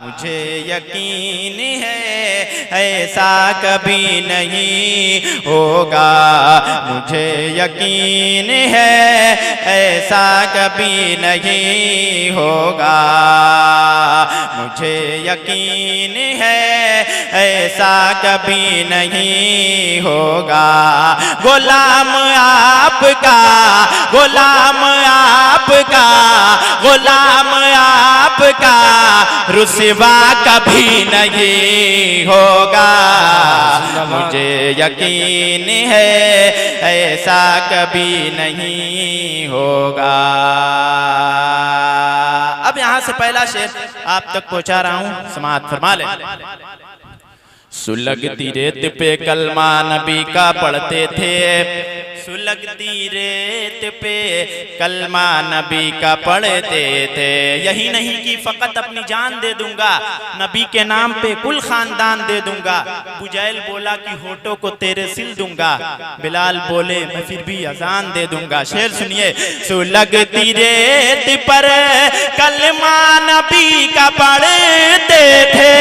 मुझे यकीन है ऐसा कभी नहीं होगा। मुझे यकीन है ऐसा कभी नहीं होगा। मुझे यकीन है ऐसा कभी नहीं होगा। गुलाम आपका, गुलाम आपका, गुलाम आपका रुसवा कभी नहीं होगा। मुझे यकीन है ऐसा कभी नहीं होगा। अब यहां से पहला शेर आप तक पहुंचा रहा हूं, समाअत फरमा ले। सुलगती रेत पे कलमा नबी का पढ़ते थे, सुलगती रेत पे कलमा नबी का पढ़ते थे। यही नहीं कि फकत अपनी जान दे दूंगा, नबी के नाम पे कुल खानदान दे दूंगा। बुजैल बोला कि होठों को तेरे सिल दूंगा, बिलाल बोले मैं फिर भी अजान दे दूंगा। शेर सुनिए। सुलगती रेत पर कलमा नबी का पढ़ते थे,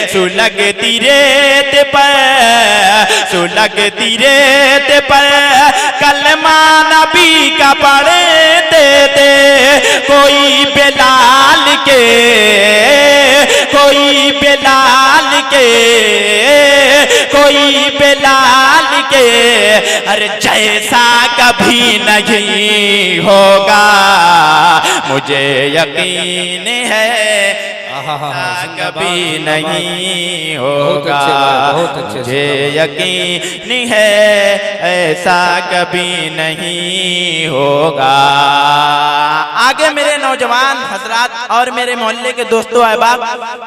सुलगती रेत पर, सुलगती रेत पर कलमा नबी का पढ़ते थे। कोई बिलाल के, कोई बिलाल के, कोई बिलाल के अरे जैसा कभी नहीं होगा। मुझे यकीन है कभी नहीं होगा। मुझे यकीन है ऐसा कभी नहीं होगा। आगे मेरे नौजवान हजरात और मेरे मोहल्ले के दोस्तों अहबाब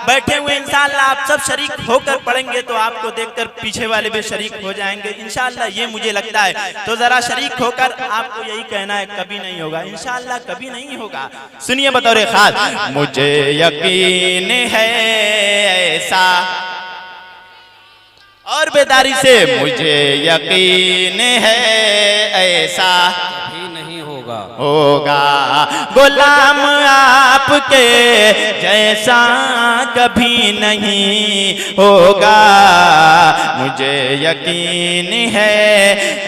बैठे हुए इंशाअल्लाह आप सब शरीक होकर पढ़ेंगे तो आपको देखकर पीछे वाले भी शरीक हो जाएंगे इंशाअल्लाह, ये मुझे लगता है। तो जरा शरीक होकर आपको यही कहना है कभी नहीं होगा, इंशाअल्लाह कभी नहीं होगा। सुनिए बतौर खास। मुझे यकीन है ऐसा, और बेदारी से मुझे यकीन है ऐसा होगा। गुलाम आपके जैसा कभी नहीं होगा। मुझे यकीन है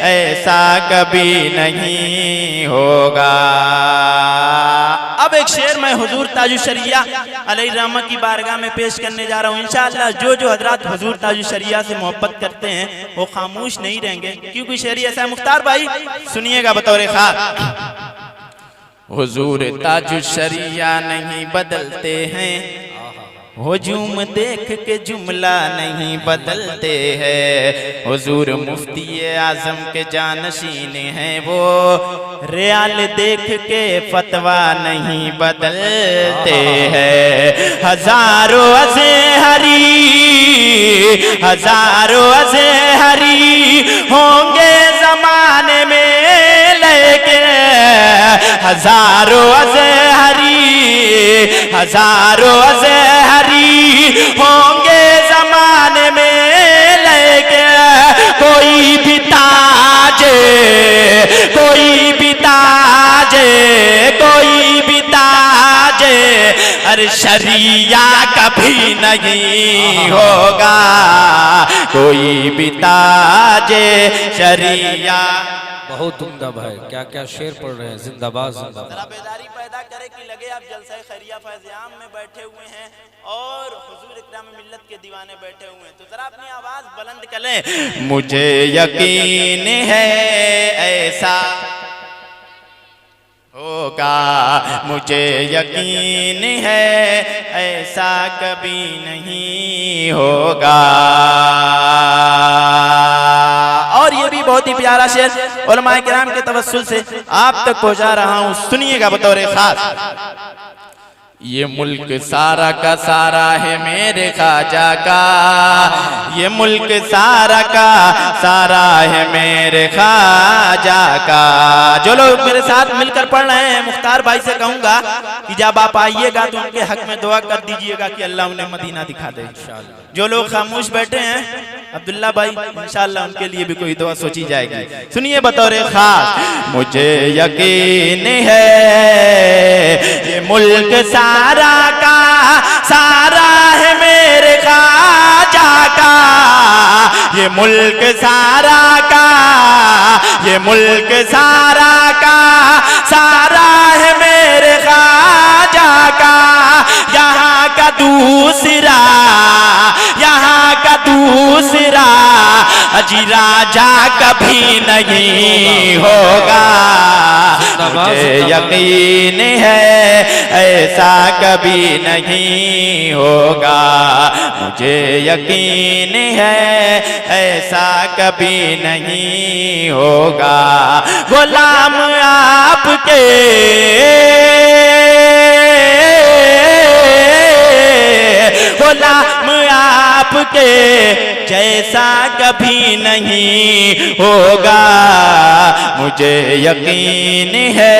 ऐसा कभी नहीं होगा। अब एक शेर मैं हुजूर ताजुशरिया अलैहिर्रहमा की बारगाह में पेश करने जा रहा हूँ। इंशाअल्लाह जो जो हजरात हुजूर ताजुशरिया से मोहब्बत करते हैं वो खामोश नहीं रहेंगे, क्योंकि शेर ऐसा है। मुख्तार भाई सुनिएगा बतौर खास। हुजूर ताजुशरिया नहीं बदलते हैं, हुजूम देख के जुमला नहीं बदलते हैं। हुजूर मुफ्ती आजम के जानशीन हैं, वो रियाल देख के फतवा नहीं बदलते हैं। हजारों अज़हरी, हजारों अज़हरी होंगे जमाने में, लेकिन हजारों अज़हरी, हजारों अज़हरी होंगे जमाने में, लेकिन कोई भी ताजे, कोई भी ताजे, कोई भी ताजे अरे शरिया कभी नहीं होगा। कोई भी ताजे शरिया। बहुत उम्दा भाई, क्या क्या शेर पढ़ रहे हैं। जिंदाबाद जिंदाबाद। जरा बेदारी पैदा करे कि लगे आप जलसा खैरिया फैज़-ए-आम में बैठे हुए हैं और हुजूर इकराम मिल्लत के दीवाने बैठे हुए हैं, तो जरा अपनी आवाज बुलंद करें। मुझे यकीन है ऐसा होगा। मुझे यकीन है ऐसा कभी नहीं होगा। और ये भी बहुत ही प्यारा शेर उलमाए किराम के तवस्सुल से आप तक पहुंचा रहा हूं, सुनिएगा बतौर खास। ये मुल्क सारा का सारा है मेरे ख्वाजा का, ये मुल्क सारा का सारा है मेरे ख्वाजा का। जो लोग मेरे साथ मिलकर पढ़ रहे हैं मुख्तार भाई से कहूंगा कि जब आप आइएगा तो उनके हक में दुआ कर दीजिएगा कि अल्लाह उन्हें मदीना दिखा दे। जो लोग खामोश बैठे हैं अब्दुल्ला भाई इंशाअल्लाह उनके लिए भी कोई दुआ सोची जाएगी। सुनिए बतौर खास। मुझे यकीन है ये मुल्क सारा का ये मुल्क सारा का, ये मुल्क सारा का सारा है मेरे ख्वाजा का। यहाँ का दूसरा, यहाँ का दूसरा अजी राजा कभी नहीं होगा। मुझे यकीन है ऐसा कभी नहीं होगा। मुझे यकीन है ऐसा कभी नहीं होगा। गुलाम आपके, गुलाम आपके जैसा कभी नहीं होगा। मुझे यकीन है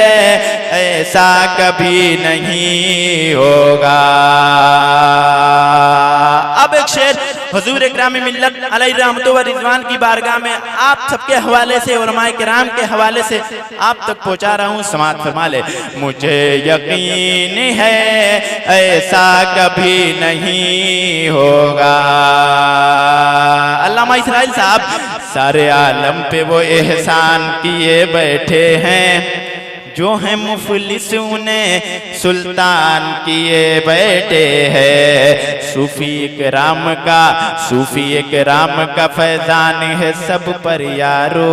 ऐसा कभी नहीं होगा। अब एक शेर हुजूर इकराम मिल्लत अलैहि रहमतु व रिज़वान की बारगाह में आप सबके हवाले से, उलमाए किराम के हवाले से आप तक पहुंचा रहा हूं, समाअत फरमा ले। मुझे यकीन है ऐसा कभी नहीं होगा। अल्लामा इस्राइल साहब सारे आलम पे वो एहसान किए बैठे हैं, जो है मुफलिस उन्हें सुल्तान किए बैठे हैं। सूफी इकराम का, सूफी इकराम का फैजान है सब पर यारो,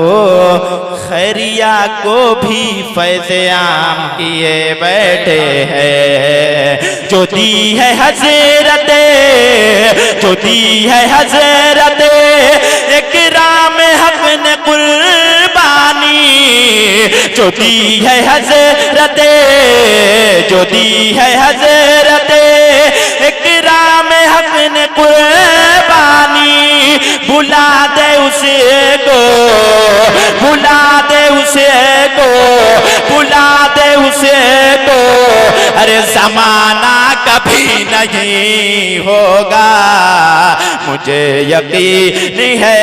खैरिया को भी फैज़े आम किए बैठे हैं। जो दी है हज़रते, जो दी है हज़रते इकराम हक़ ने कुर्बानी, जो दी है हज़रते, जो दी है हज़रते इकराम हक़ ने कुर्बानी। बुला दे उसे को, बुला दे उसे को, बुला दे उसे को। अरे ज़माना कभी नहीं होगा। मुझे यकीन है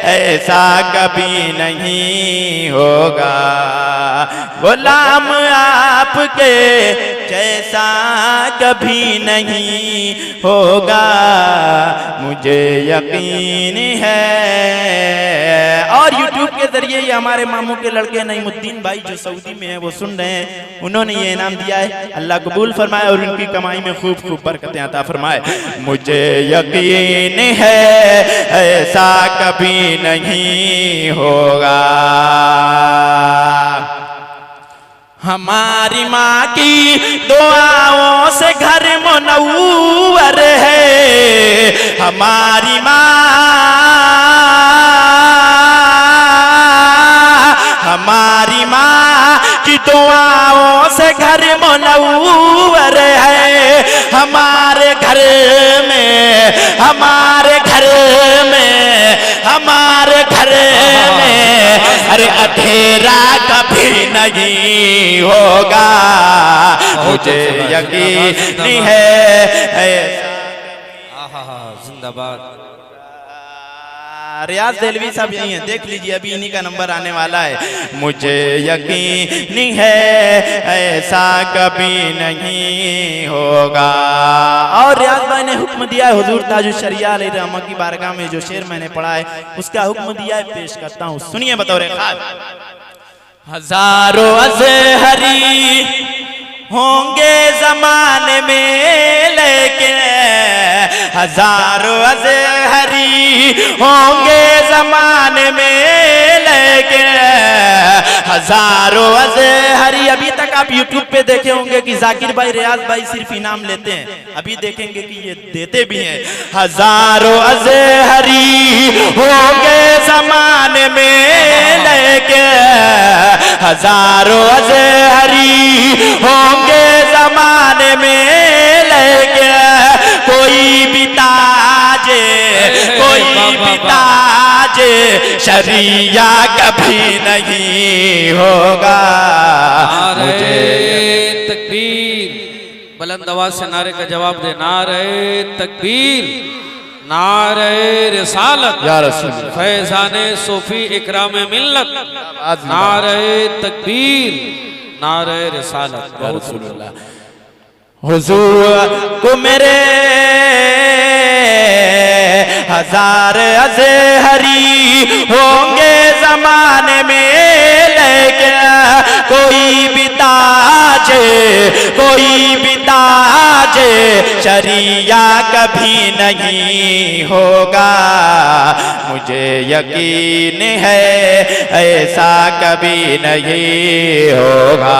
ऐसा कभी नहीं होगा। गुलाम आपके जैसा कभी नहीं होगा। मुझे यकीन है। और YouTube के जरिए ये हमारे मामू के लड़के नईमुद्दीन भाई जो सऊदी में है वो सुन रहे हैं, उन्होंने ये इनाम दिया है। अल्लाह कबूल फरमाए और उनकी कमाई में खूब खूब बरकतें अता फरमाए। मुझे यकीन है ऐसा कभी नहीं होगा। हमारी माँ की दुआओं से घर मुनव्वर है। हमारी माँ, हमारी माँ की दुआओं से घर मुनव्वर है। हमारे घर में, हमारे घर में, हमारे घर में अरे अंधेरा कभी नहीं होगा। मुझे यकीन है। जिंदाबाद। रियाज देलवी साहब यही हैं, देख लीजिए अभी इन्हीं का नंबर आने वाला है। मुझे यकीन है ऐसा कभी नहीं होगा। और रियाज भाई ने हुक्म दिया है, हुजूर ताजुश शरिया अलैहि रहमत की बारगाह में जो शेर मैंने पढ़ा है उसका हुक्म दिया है, पेश करता हूँ, सुनिए बतौर खास। हजारों अज़हरी होंगे जमाने में लेकिन, हजारों अज़हरी होंगे जमाने में लेकिन, हजारों अज़हरी। अभी तक आप YouTube पे देखे होंगे कि जाकिर भाई, रियाज भाई सिर्फ इनाम लेते हैं, अभी देखेंगे कि ये देते भी हैं। हजारों अज़हरी होंगे जमाने में लेकिन, हजारों अज़हरी होंगे जमाने में लेकिन, कोई भी ताजे, कोई भी ताजे शरिया कभी नहीं होगा। मुझे तकबीर, बुलंद आवाज से नारे का जवाब दे। नारे तकबीर, नारे रिसालत या रसूल, फैजाने सूफी इकराम मिल्लत। नारे तकबीर, नारे रिसालत या रसूलुल्लाह। हुजूर को मेरे हजार अज़हरी होंगे जमाने में, लेकिन कोई भी ताजे शरिया कभी नहीं होगा। मुझे यकीन है ऐसा कभी नहीं होगा।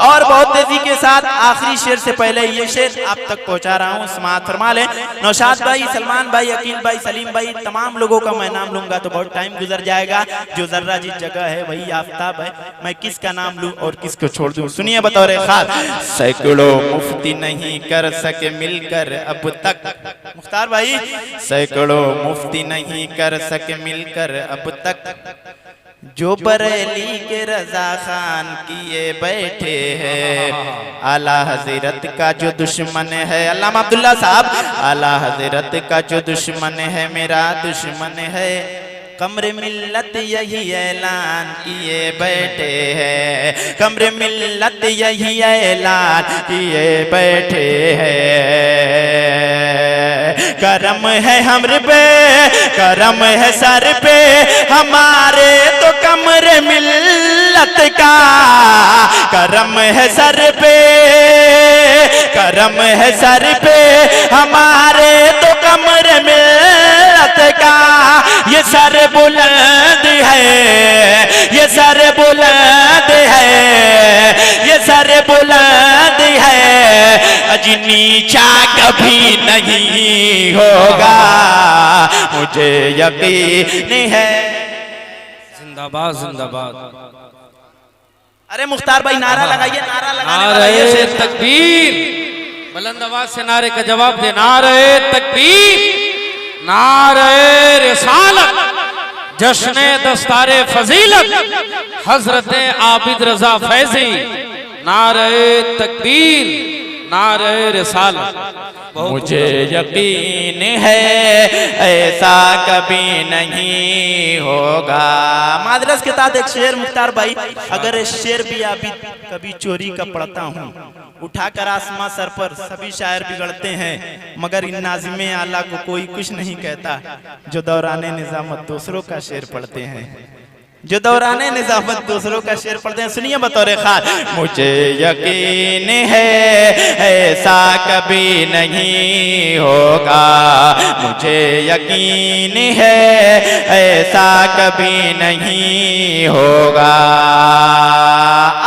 और बहुत तेजी के साथ आखिरी शेर से पहले ये शेर आप तक पहुंचा रहा हूँ, समाअत फरमा लें। नौशाद भाई, सलमान भाई, अकील भाई, सलीम भाई, तमाम लोगों का मैं नाम लूंगा तो बहुत टाइम गुजर जाएगा। जो जर्रा जिस जगह है वही आफ्ताब है, मैं किसका नाम लूं और किसको छोड़ दूं। सुनिए बतौर खास, सैकड़ों मुफ्ती नहीं कर सके मिलकर अब तक, मुख्तार भाई, सैकड़ों मुफ्ती नहीं कर सके मिलकर अब तक, जो बरेली के रजा खान किए बैठे हैं। आला हजरत का जो दुश्मन है, अल्लामा अब्दुल्ला साहब, आला हजरत का जो दुश्मन है मेरा दुश्मन है। कमरे मिल्लत यही ऐलान किए बैठे हैं, कमरे मिल्लत यही ऐलान किए बैठे हैं। करम है हमरे पे, करम है सर पे हमारे तो कमरे मिल्लत का, करम है सर पे, करम है सर पे हमारे तो कमरे मिल्लत का। ये सर बुलंद है, ये सर बुलंद है, ये सर बुलंद है, अजी नीचा कभी नहीं होगा। मुझे यकीन है। जिंदाबाद जिंदाबाद। अरे मुख्तार भाई नारा लगाइए, नारा लगाने वाला नारे ये शेर। तकबीर, बुलंद आवाज से नारे का जवाब दे। नारे तकबीर, नारे रिसालत, जश्ने दस्तारे फजीलत, हजरत आबिद रजा फैजी। नारे तकबीर, नारे रिसालत। मुझे यकीन है ऐसा कभी नहीं होगा। मादरस के साथ एक शेर मुख्तार भाई, अगर इस शेर भी अभी कभी चोरी का पढ़ता हूँ, उठाकर आसमां सर पर सभी शायर बिगड़ते हैं, मगर इन नाज़िमे आला को कोई कुछ नहीं कहता, जो दौराने निजामत दूसरों का शेर पढ़ते हैं, जो दौराने निजामत दूसरों का शेर पढ़ते हैं। सुनिए बतौर खास, मुझे यकीन है ऐसा कभी नहीं होगा। मुझे यकीन है ऐसा कभी नहीं होगा।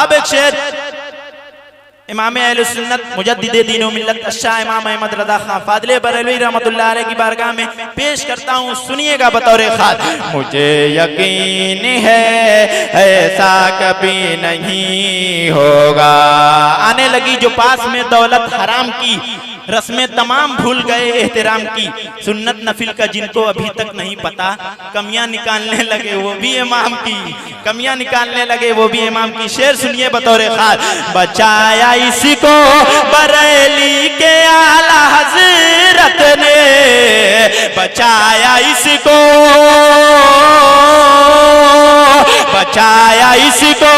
अब एक शेर इमाम अहले सुन्नत मुजद्दिदे दीनो मिल्लत शाह इमाम अहमद रज़ा खान फादिले बरेलवी रहमतुल्लाह अलैह की बारगाह में पेश करता हूँ, सुनिएगा बतौर खास। मुझे यकीन है ऐसा कभी नहीं होगा। आने लगी जो पास में दौलत हराम की, रस्में तमाम भूल गए एहतराम की, सुन्नत नफिल का जिनको अभी तक नहीं पता, कमियां निकालने लगे वो भी इमाम की, कमियां निकालने लगे वो भी इमाम की। शेर सुनिए बतौर खास, बचाया इसको बरेली के आला हजरत ने, बचाया इसको, बचाया इसको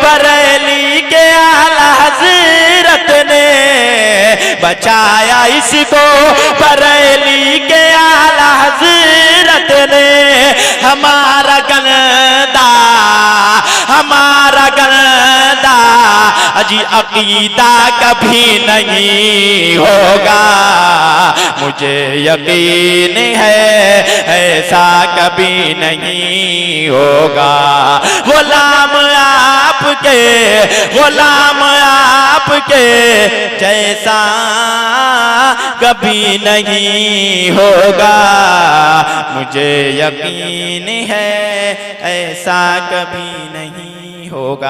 बरेली के आला हजरत ने, बचाया इसको बरेली के आला हजरत ने। हमारा गंदा, हमारा गंदा अजी अकीदा कभी नहीं होगा। मुझे यकीन है ऐसा कभी नहीं होगा। गुलाम आपके, गुलाम आपके जैसा कभी नहीं होगा। मुझे यकीन है ऐसा कभी नहीं होगा।